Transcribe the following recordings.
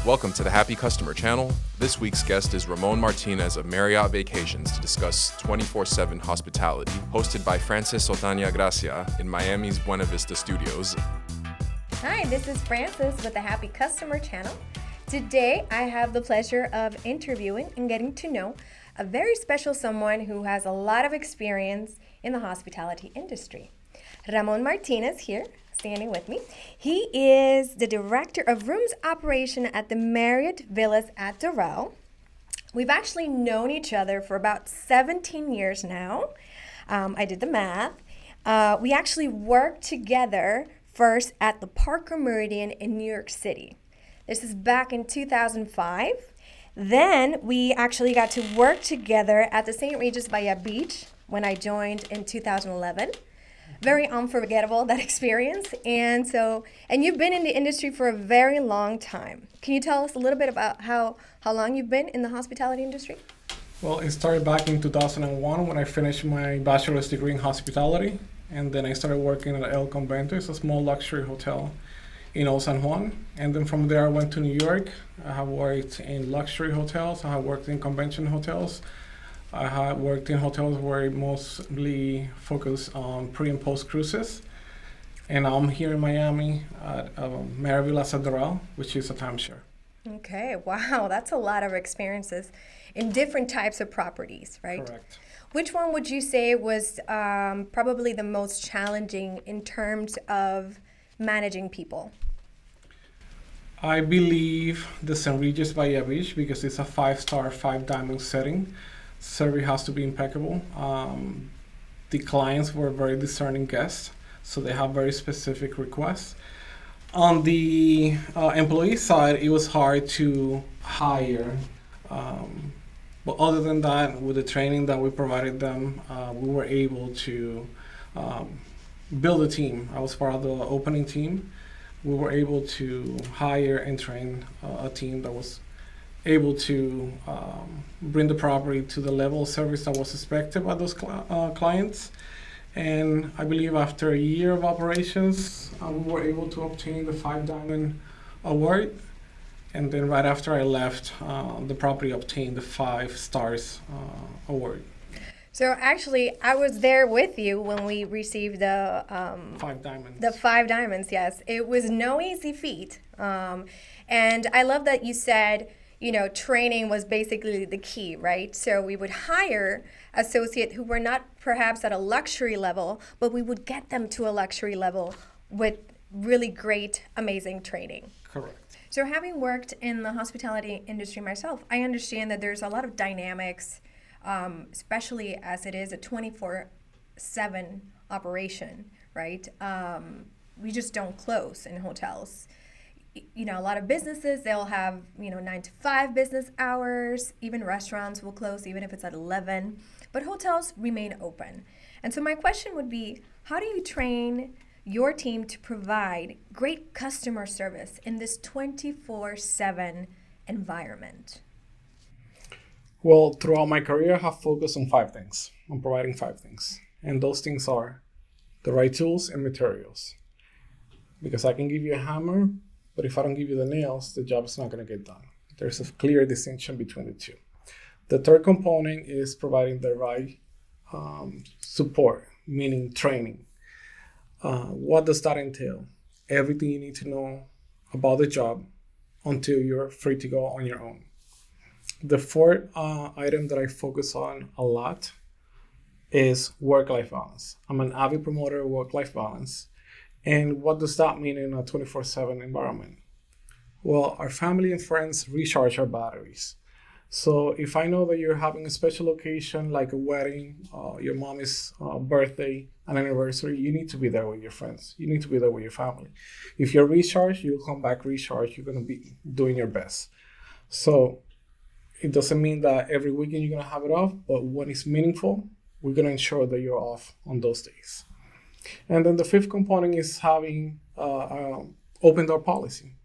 Welcome to the Happy Customer channel. This week's guest is Ramon Martinez of Marriott Vacations to discuss 24/7 hospitality, hosted by Frances Otaña Gracia in Miami's Buena Vista Studios. Hi, this is Frances with the Happy Customer channel. Today, I have the pleasure of interviewing and getting to know a very special someone who has a lot of experience in the hospitality industry. Ramon Martinez here, standing with me. He is the Director of Rooms Operation at the Marriott Villas at Doral. We've actually known each other for about 17 years now. I did the math. We actually worked together first at the Parker Meridian in New York City. This is back in 2005. Then we actually got to work together at the St. Regis Bahia Beach when I joined in 2011. Very unforgettable, that experience. And you've been in the industry for a very long time. Can you tell us a little bit about how long you've been in the hospitality industry? Well, it started back in 2001 when I finished my bachelor's degree in hospitality. And then I started working at El Convento. It's a small luxury hotel in Old San Juan. And then from there I went to New York. I have worked in luxury hotels. I have worked in convention hotels. I have worked in hotels where I mostly focus on pre and post cruises. And I'm here in Miami at Marriott Villas at Doral, which is a timeshare. Okay, wow, that's a lot of experiences in different types of properties, right? Correct. Which one would you say was probably the most challenging in terms of managing people? I believe the St. Regis Bahia Beach, because it's a 5-star, 5-diamond setting. Service has to be impeccable. The clients were very discerning guests, so they have very specific requests. On the employee side, it was hard to hire. But other than that, with the training that we provided them, we were able to build a team. I was part of the opening team. We were able to hire and train a team that was able to bring the property to the level of service that was expected by those clients. And I believe after a year of operations, we were able to obtain the 5-diamond award. And then right after I left, the property obtained the 5 stars award. So actually, I was there with you when we received the 5 diamonds. The 5 diamonds, yes. It was no easy feat. And I love that you said, training was basically the key, right? So we would hire associates who were not perhaps at a luxury level, but we would get them to a luxury level with really great, amazing training. Correct. So having worked in the hospitality industry myself, I understand that there's a lot of dynamics, especially as it is a 24/7 operation, right? We just don't close in hotels. A lot of businesses, they'll have, 9 to 5 business hours. Even restaurants will close, even if it's at 11. But hotels remain open. And so my question would be, how do you train your team to provide great customer service in this 24/7 environment? Well, throughout my career, I have focused on 5 things. I'm providing 5 things. And those things are the right tools and materials. Because I can give you a hammer, but if I don't give you the nails, the job is not going to get done. There's a clear distinction between the two. The third component is providing the right support, meaning training. What does that entail? Everything you need to know about the job until you're free to go on your own. The fourth item that I focus on a lot is work-life balance. I'm an avid promoter of work-life balance. And what does that mean in a 24/7 environment? Well, our family and friends recharge our batteries. So if I know that you're having a special occasion like a wedding, your mommy's birthday, an anniversary, you need to be there with your friends. You need to be there with your family. If you're recharged, you'll come back recharged. You're going to be doing your best. So it doesn't mean that every weekend you're going to have it off, but when it's meaningful, we're going to ensure that you're off on those days. And then the fifth component is having open door policy.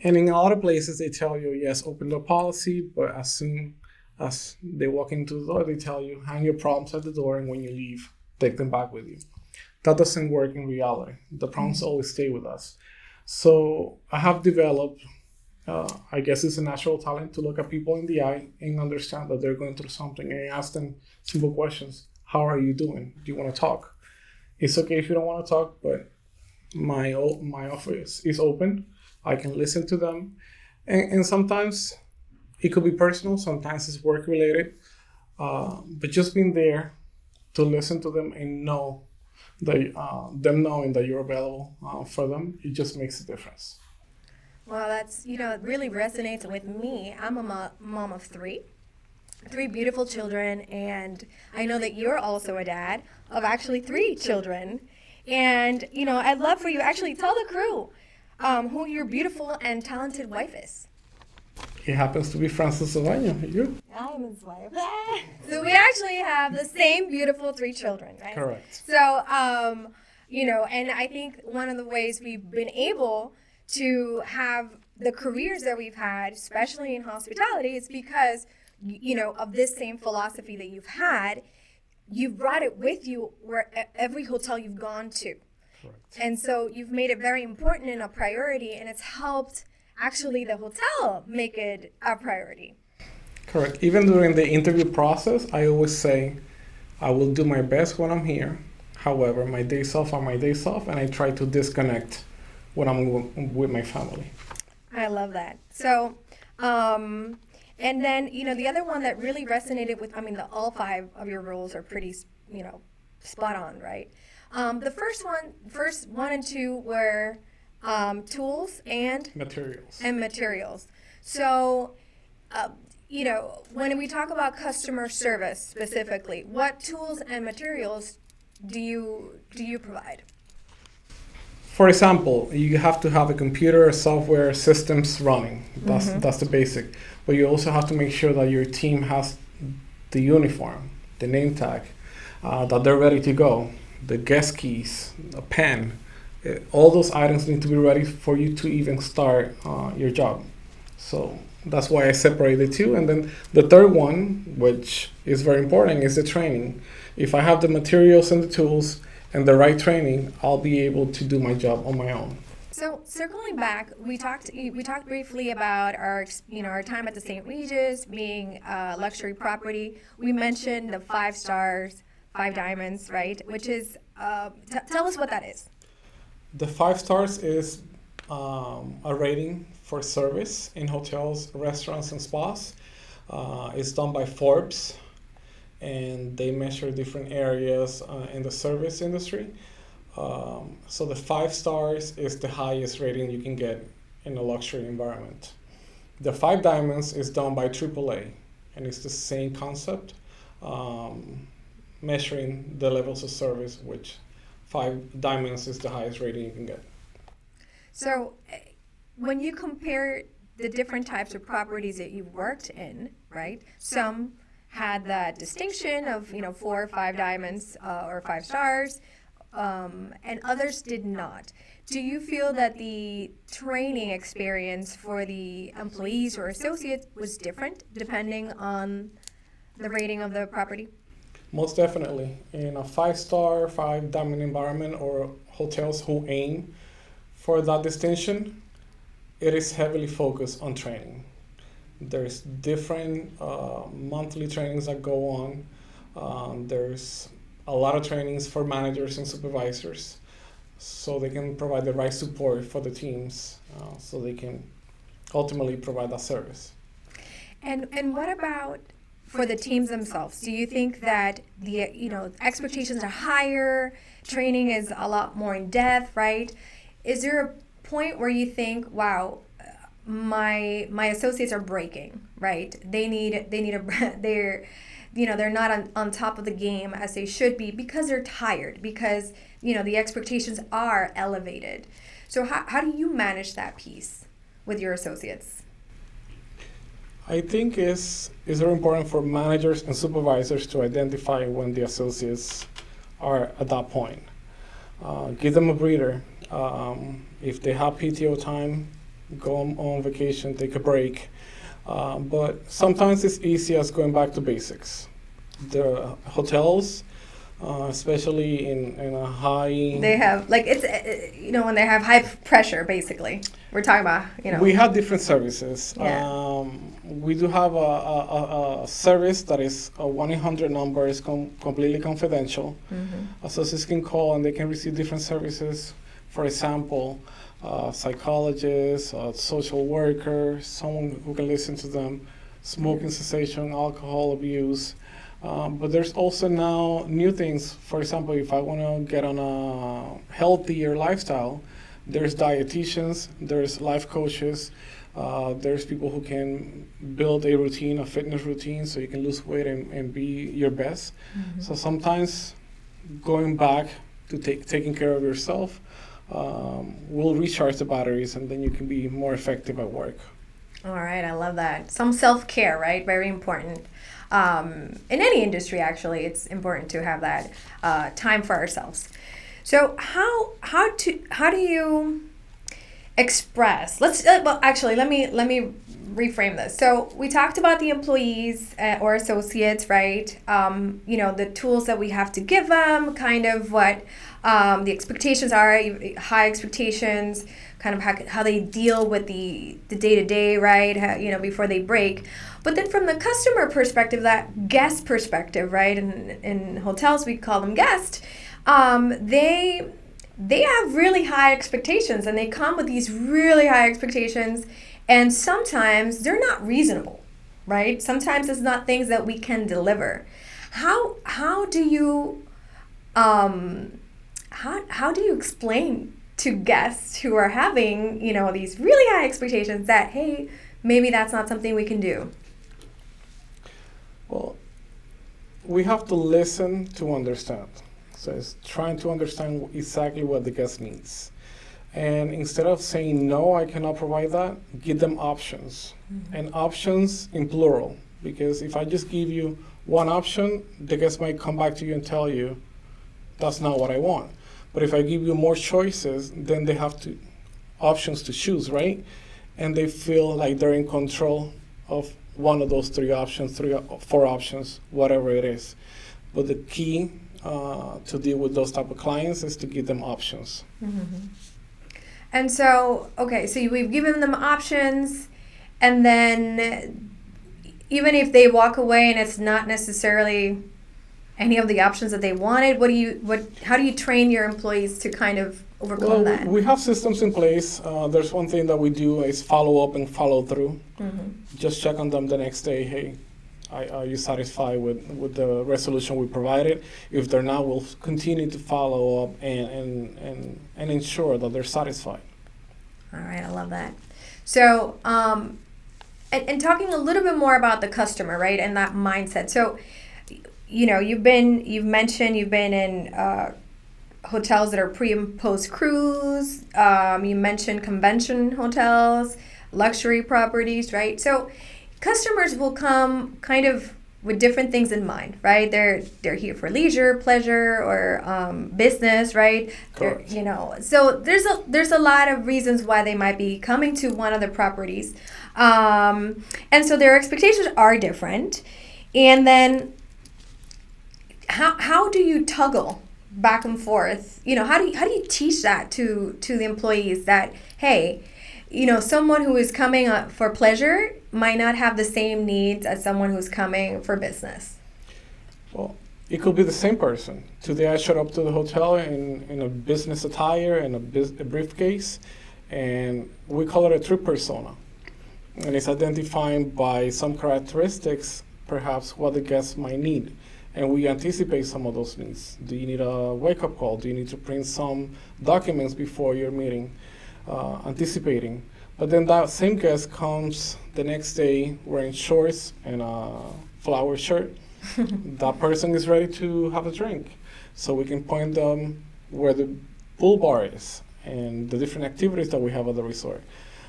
And in a lot of places, they tell you, yes, open door policy, but as soon as they walk into the door, they tell you, hang your problems at the door, and when you leave, take them back with you. That doesn't work in reality. The problems always stay with us. So I have developed I guess it's a natural talent to look at people in the eye and understand that they're going through something and ask them simple questions. How are you doing? Do you want to talk? It's okay if you don't want to talk, but my office is open. I can listen to them. And sometimes it could be personal, sometimes it's work related. But just being there to listen to them and know that them knowing that you're available for them, it just makes a difference. Well, that's, it really resonates with me. I'm a mom of three beautiful children, and I know that you're also a dad of actually 3 children. And, I'd love for you to actually tell the crew who your beautiful and talented wife is. It happens to be Francis Odaño. You? I'm his wife. So we actually have the same beautiful 3 children, right? Correct. So, and I think one of the ways we've been able to have the careers that we've had, especially in hospitality, is because, of this same philosophy that you've had. You've brought it with you where every hotel you've gone to. Correct. And so you've made it very important and a priority, and it's helped actually the hotel make it a priority. Correct. Even during the interview process, I always say, I will do my best when I'm here. However, my days off are my days off, and I try to disconnect when I'm with my family. I love that. So, and then, the other one that really resonated with, all 5 of your roles are pretty, spot on, right? The first one and 2 were tools and materials. So, when we talk about customer service specifically, what tools and materials do you provide? For example, you have to have a computer, software, systems running. That's the basic. But you also have to make sure that your team has the uniform, the name tag, that they're ready to go, the guest keys, a pen. All those items need to be ready for you to even start your job. So that's why I separate the 2. And then the third one, which is very important, is the training. If I have the materials and the tools and the right training, I'll be able to do my job on my own. So circling back, we talked briefly about our time at the St. Regis being a luxury property. We mentioned the 5 stars, 5 diamonds, right? Which is tell us what that is. The 5 stars is a rating for service in hotels, restaurants, and spas. It's done by Forbes, and they measure different areas in the service industry. So the 5 stars is the highest rating you can get in a luxury environment. The 5 diamonds is done by AAA, and it's the same concept, measuring the levels of service, which 5 diamonds is the highest rating you can get. So when you compare the different types of properties that you've worked in, right? Some had that distinction of 4 or 5 diamonds or 5 stars, and others did not. Do you feel that the training experience for the employees or associates was different depending on the rating of the property? Most definitely. In a 5-star, 5 diamond environment or hotels who aim for that distinction, it is heavily focused on training. There's different monthly trainings that go on. There's a lot of trainings for managers and supervisors so they can provide the right support for the teams so they can ultimately provide that service. And what about for the teams themselves? Do you think that the expectations are higher, training is a lot more in depth, right? Is there a point where you think, wow, my associates are breaking, right? They're not on top of the game as they should be because they're tired, because the expectations are elevated. So how do you manage that piece with your associates? I think it's very important for managers and supervisors to identify when the associates are at that point. Give them a breather. If they have PTO time, go on vacation, take a break. But sometimes it's easy as going back to basics. The hotels especially in a high. They have like it's when they have high pressure. Basically, we're talking about We have different services. Yeah. We do have a service that is a 1-800 number. Is completely confidential. Associates can call and they can receive different services. For example, psychologists, social worker, someone who can listen to them, smoking cessation, alcohol abuse. But there's also now new things. For example, if I want to get on a healthier lifestyle, there's dietitians, there's life coaches, there's people who can build a routine, a fitness routine, so you can lose weight and be your best. So sometimes going back to taking care of yourself will recharge the batteries, and then you can be more effective at work. All right, I love that. Some self-care, right? Very important. In any industry, actually, it's important to have that time for ourselves. So how do you express? Let me reframe this. So we talked about the employees or associates, right? The tools that we have to give them, kind of what the expectations are, high expectations, kind of how they deal with the day-to-day, right? Before they break. But then from the customer perspective, that guest perspective, right? In hotels, we call them guests. They have really high expectations, and they come with these really high expectations, and sometimes they're not reasonable, right? Sometimes it's not things that we can deliver. How do you how do you explain to guests who are having these really high expectations that, hey, maybe that's not something we can do? Well, we have to listen to understand. So it's trying to understand exactly what the guest needs. And instead of saying, no, I cannot provide that, give them options. And options in plural. Because if I just give you one option, the guest might come back to you and tell you, that's not what I want. But if I give you more choices, then they have options to choose, right? And they feel like they're in control of one of those 3 options, 3 or 4 options, whatever it is. But the key to deal with those type of clients is to give them options. And so, okay, so we've given them options, and then even if they walk away and it's not necessarily any of the options that they wanted, how do you train your employees to kind of overcome that? We have systems in place. There's one thing that we do is follow up and follow through. Just check on them the next day. Hey, are you satisfied with the resolution we provided? If they're not, we'll continue to follow up and ensure that they're satisfied. All right, I love that. So, and talking a little bit more about the customer, right, and that mindset. So, you've mentioned you've been in hotels that are pre and post cruise. You mentioned convention hotels, luxury properties, right? So customers will come kind of with different things in mind, right? They're here for leisure, pleasure, or business, right? Correct. So there's a lot of reasons why they might be coming to one of the properties, and so their expectations are different. And then how do you toggle back and forth? How do you teach that to the employees that, hey, someone who is coming for pleasure might not have the same needs as someone who's coming for business? Well, it could be the same person. Today I showed up to the hotel in a business attire and a briefcase, and we call it a trip persona. And it's identifying by some characteristics, perhaps what the guest might need. And we anticipate some of those needs. Do you need a wake-up call? Do you need to print some documents before your meeting? Anticipating. But then that same guest comes the next day wearing shorts and a flower shirt. That person is ready to have a drink. So we can point them where the pool bar is and the different activities that we have at the resort.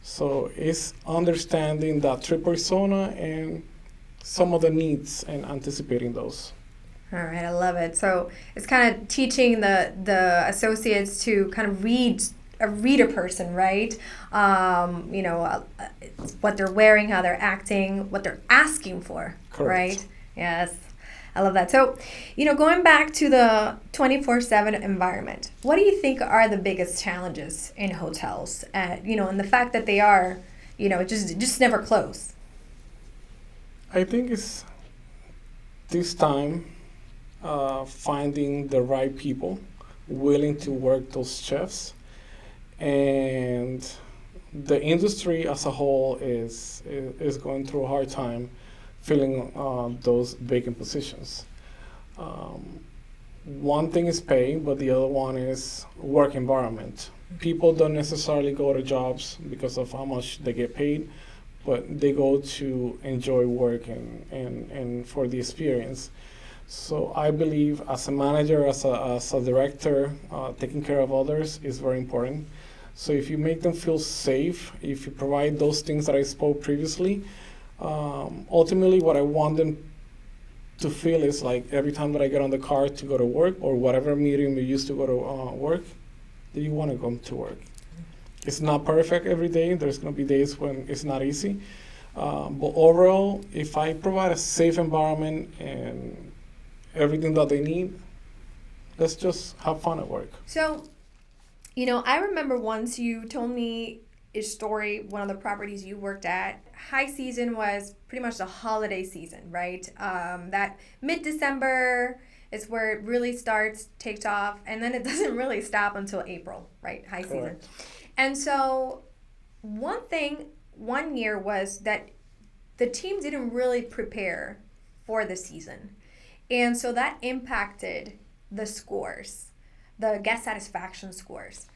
So it's understanding that trip persona and some of the needs and anticipating those. All right, I love it. So it's kind of teaching the associates to kind of read a person, right? What they're wearing, how they're acting, what they're asking for. Correct. Right? Yes. I love that. So, going back to the 24/7 environment, what do you think are the biggest challenges in hotels? And the fact that they are, just never close. I think it's this time finding the right people willing to work those shifts, and the industry as a whole is going through a hard time filling those vacant positions. One thing is pay, but the other one is work environment. People don't necessarily go to jobs because of how much they get paid, but they go to enjoy work and for the experience. So I believe as a manager, as a director, taking care of others is very important. So if you make them feel safe, if you provide those things that I spoke previously, ultimately what I want them to feel is like every time that I get on the car to go to work or whatever medium you use to go to work, that you want to come to work. It's not perfect every day. There's going to be days when it's not easy. But overall, if I provide a safe environment and everything that they need, let's just have fun at work. So, I remember once you told me a story, one of the properties you worked at. High season was pretty much the holiday season, right? That mid-December is where it really takes off, and then it doesn't really stop until April, right? High Correct. season. And so one year was that the team didn't really prepare for the season. And so that impacted the scores, the guest satisfaction scores.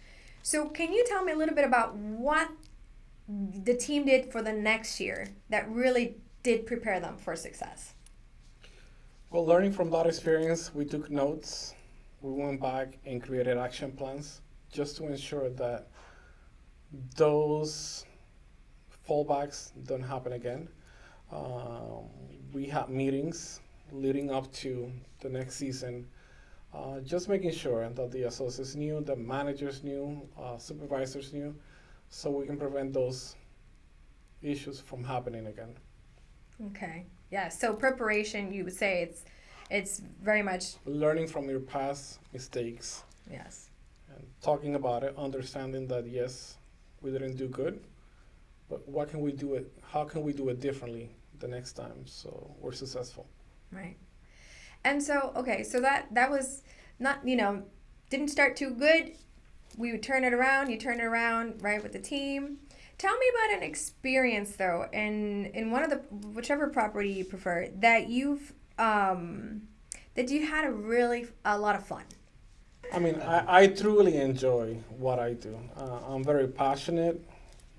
So can you tell me a little bit about what the team did for the next year that really did prepare them for success? Well, learning from that experience, we took notes. We went back and created action plans just to ensure that those fallbacks don't happen again. We had meetings leading up to the next season, just making sure that the associates knew, the managers knew, supervisors knew, so we can prevent those issues from happening again. Okay. Yeah. So preparation, you would say it's very much Learning from your past mistakes yes. and talking about it, understanding that yes, we didn't do good, but what can we do it? How can we do it differently the next time so we're successful? Right. And so so that was not didn't start too good. We would turn it around. You turn it around right with the team. Tell me about an experience though, in one of the whichever property you prefer that you had a lot of fun. I mean, I truly enjoy what I do. I'm very passionate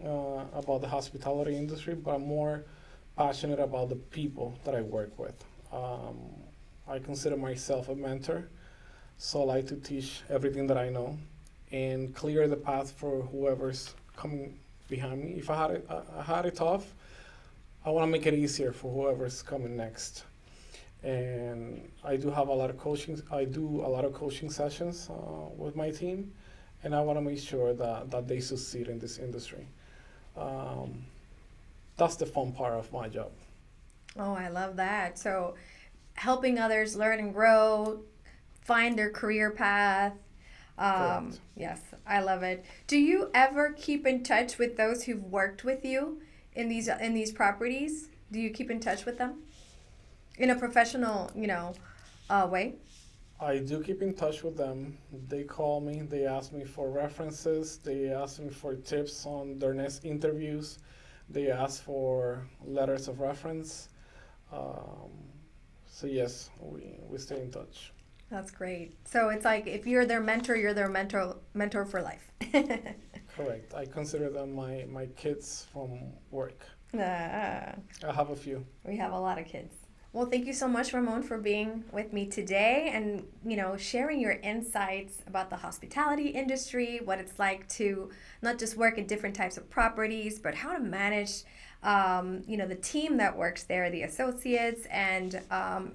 about the hospitality industry, but I'm more passionate about the people that I work with. I consider myself a mentor, so I like to teach everything that I know and clear the path for whoever's coming behind me. If I had it tough, I want to make it easier for whoever's coming next. And I do have a lot of coaching. I do a lot of coaching sessions with my team, and I want to make sure that they succeed in this industry. That's the fun part of my job. Oh, I love that. So helping others learn and grow, find their career path. Correct. Yes, I love it. Do you ever keep in touch with those who've worked with you in these properties? Do you keep in touch with them in a professional, way? I do keep in touch with them. They call me. They ask me for references. They ask me for tips on their next interviews. They ask for letters of reference. So yes, we stay in touch. That's great. So it's like if you're their mentor for life. Correct. I consider them my kids from work. Ah, I have a few. we have a lot of kids. Well, thank you so much, Ramon, for being with me today and, sharing your insights about the hospitality industry, what it's like to not just work in different types of properties, but how to manage, the team that works there, the associates, and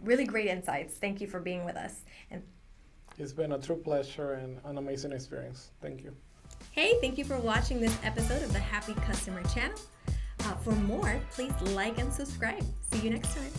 really great insights. Thank you for being with us. And It's been a true pleasure and an amazing experience. Thank you. hey, thank you for watching this episode of the Happy Customer Channel. For more, please like and subscribe. See you next time.